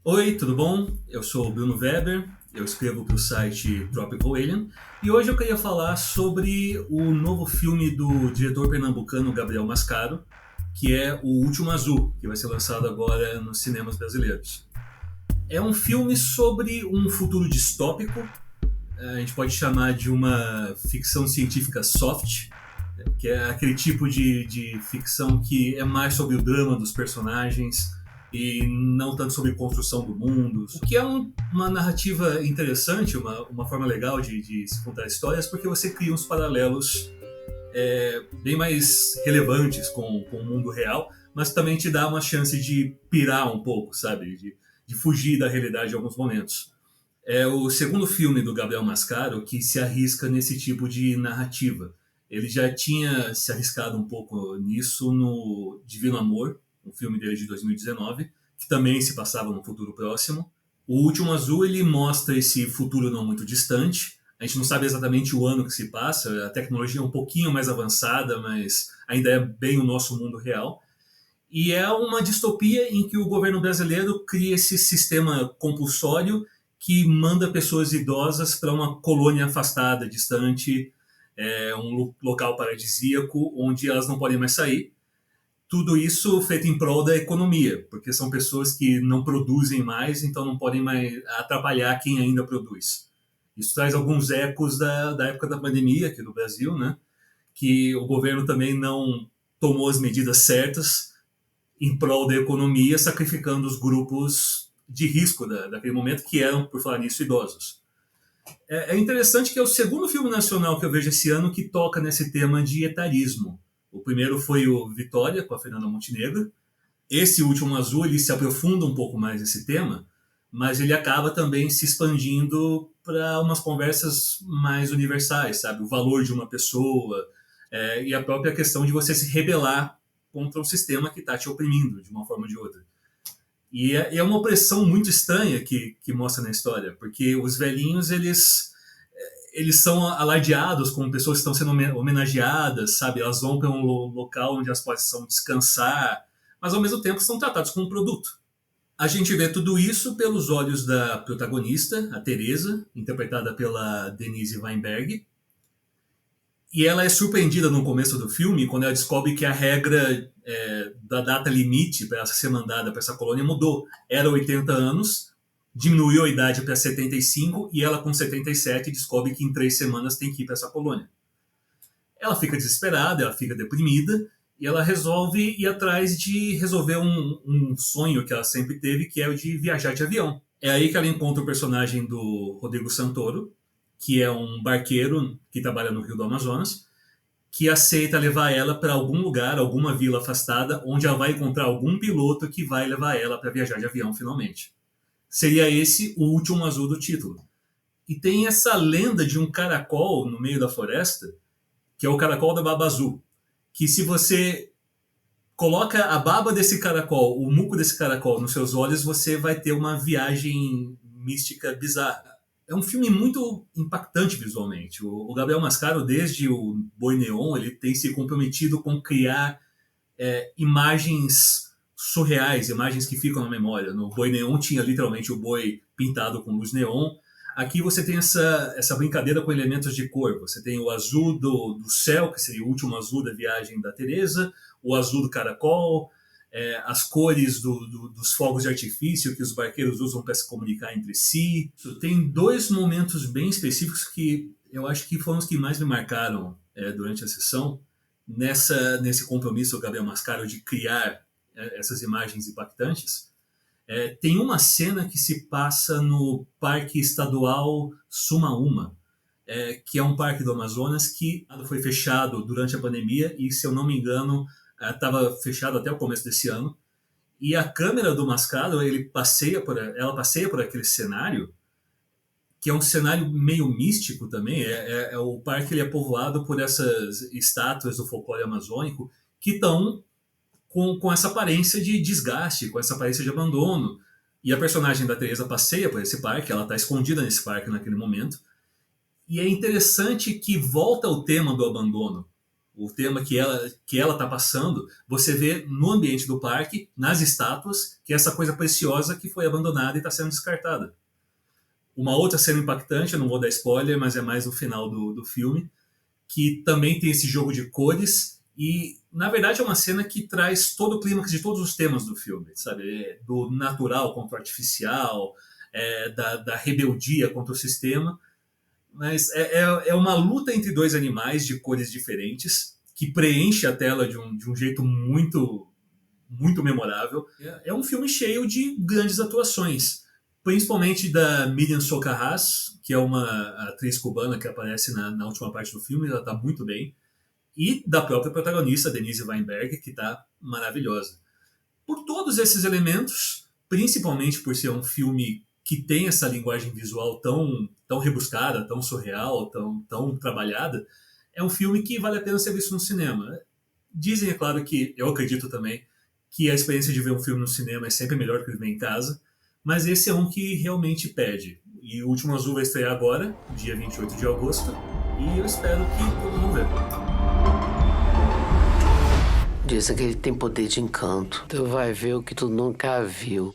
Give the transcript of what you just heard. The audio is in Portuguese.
Oi, tudo bom? Eu sou o Bruno Weber, eu escrevo para o site Tropical Alien e hoje eu queria falar sobre o novo filme do diretor pernambucano Gabriel Mascaro, que é O Último Azul, que vai ser lançado agora nos cinemas brasileiros. É um filme sobre um futuro distópico, a gente pode chamar de uma ficção científica soft, que é aquele tipo de ficção que é mais sobre o drama dos personagens e não tanto sobre construção do mundo. O que é uma narrativa interessante, uma forma legal de se contar histórias, porque você cria uns paralelos bem mais relevantes com o mundo real, mas também te dá uma chance de pirar um pouco, sabe? De fugir da realidade em alguns momentos. É o segundo filme do Gabriel Mascaro que se arrisca nesse tipo de narrativa. Ele já tinha se arriscado um pouco nisso no Divino Amor, um filme dele de 2019, que também se passava no futuro próximo. O Último Azul ele mostra esse futuro não muito distante. A gente não sabe exatamente o ano que se passa, a tecnologia é um pouquinho mais avançada, mas ainda é bem o nosso mundo real. E é uma distopia em que o governo brasileiro cria esse sistema compulsório que manda pessoas idosas para uma colônia afastada, distante, um local paradisíaco onde elas não podem mais sair. Tudo isso feito em prol da economia, porque são pessoas que não produzem mais, então não podem mais atrapalhar quem ainda produz. Isso traz alguns ecos da época da pandemia aqui no Brasil, né? Que o governo também não tomou as medidas certas em prol da economia, sacrificando os grupos de risco daquele momento, que eram, por falar nisso, idosos. É interessante que é o segundo filme nacional que eu vejo esse ano que toca nesse tema de etarismo. O primeiro foi o Vitória, com a Fernanda Montenegro. Esse Último Azul, ele se aprofunda um pouco mais nesse tema, mas ele acaba também se expandindo para umas conversas mais universais, sabe? O valor de uma pessoa, e a própria questão de você se rebelar contra um sistema que está te oprimindo de uma forma ou de outra. E é uma opressão muito estranha que mostra na história, porque os velhinhos, eles são alardeados como pessoas que estão sendo homenageadas, sabe? Elas vão para um local onde elas possam descansar, mas ao mesmo tempo são tratados como um produto. A gente vê tudo isso pelos olhos da protagonista, a Teresa, interpretada pela Denise Weinberg, e ela é surpreendida no começo do filme quando ela descobre que a regra da data limite para ela ser mandada para essa colônia mudou. Era 80 anos, diminuiu a idade para 75 e ela com 77 descobre que em 3 semanas tem que ir para essa colônia. Ela fica desesperada, ela fica deprimida e ela resolve ir atrás de resolver um sonho que ela sempre teve, que é o de viajar de avião. É aí que ela encontra o personagem do Rodrigo Santoro, que é um barqueiro que trabalha no Rio do Amazonas, que aceita levar ela para algum lugar, alguma vila afastada, onde ela vai encontrar algum piloto que vai levar ela para viajar de avião finalmente. Seria esse o Último Azul do título. E tem essa lenda de um caracol no meio da floresta, que é o caracol da baba azul, que se você coloca a baba desse caracol, o muco desse caracol nos seus olhos, você vai ter uma viagem mística bizarra. É um filme muito impactante visualmente. O Gabriel Mascaro, desde o Boi Neon, ele tem se comprometido com criar imagens surreais, imagens que ficam na memória. No Boi Neon tinha literalmente o boi pintado com luz neon. Aqui você tem essa brincadeira com elementos de cor. Você tem o azul do céu, que seria o último azul da viagem da Teresa, o azul do caracol, as cores dos fogos de artifício que os barqueiros usam para se comunicar entre si. Tem dois momentos bem específicos que eu acho que foram os que mais me marcaram durante a sessão, nesse compromisso do Gabriel Mascaro de criar essas imagens impactantes. Tem uma cena que se passa no Parque Estadual Sumaúma, que é um parque do Amazonas que foi fechado durante a pandemia e, se eu não me engano, estava fechado até o começo desse ano. E a câmera do Mascaro, ela passeia por aquele cenário, que é um cenário meio místico também. O parque ele é povoado por essas estátuas do folclore amazônico que estão com essa aparência de desgaste, com essa aparência de abandono. E a personagem da Teresa passeia por esse parque, ela está escondida nesse parque naquele momento. E é interessante que volta ao tema do abandono. o tema que ela está passando, você vê no ambiente do parque, nas estátuas, que é essa coisa preciosa que foi abandonada e está sendo descartada. Uma outra cena impactante, eu não vou dar spoiler, mas é mais no final do filme, que também tem esse jogo de cores e, na verdade, é uma cena que traz todo o clímax de todos os temas do filme, sabe? Do natural contra o artificial, da rebeldia contra o sistema, mas é uma luta entre dois animais de cores diferentes que preenche a tela de um jeito muito, muito memorável. É um filme cheio de grandes atuações, principalmente da Miriam Socarrás, que é uma atriz cubana que aparece na última parte do filme, ela está muito bem, e da própria protagonista, Denise Weinberg, que está maravilhosa. Por todos esses elementos, principalmente por ser um filme que tem essa linguagem visual tão rebuscada, tão surreal, tão trabalhada, é um filme que vale a pena ser visto no cinema. Dizem, é claro, que eu acredito também, que a experiência de ver um filme no cinema é sempre melhor que ver em casa, mas esse é um que realmente pede. E o Último Azul vai estrear agora, dia 28 de agosto, e eu espero que todo mundo veja. Dizem que ele tem poder de encanto. Tu vai ver o que tu nunca viu.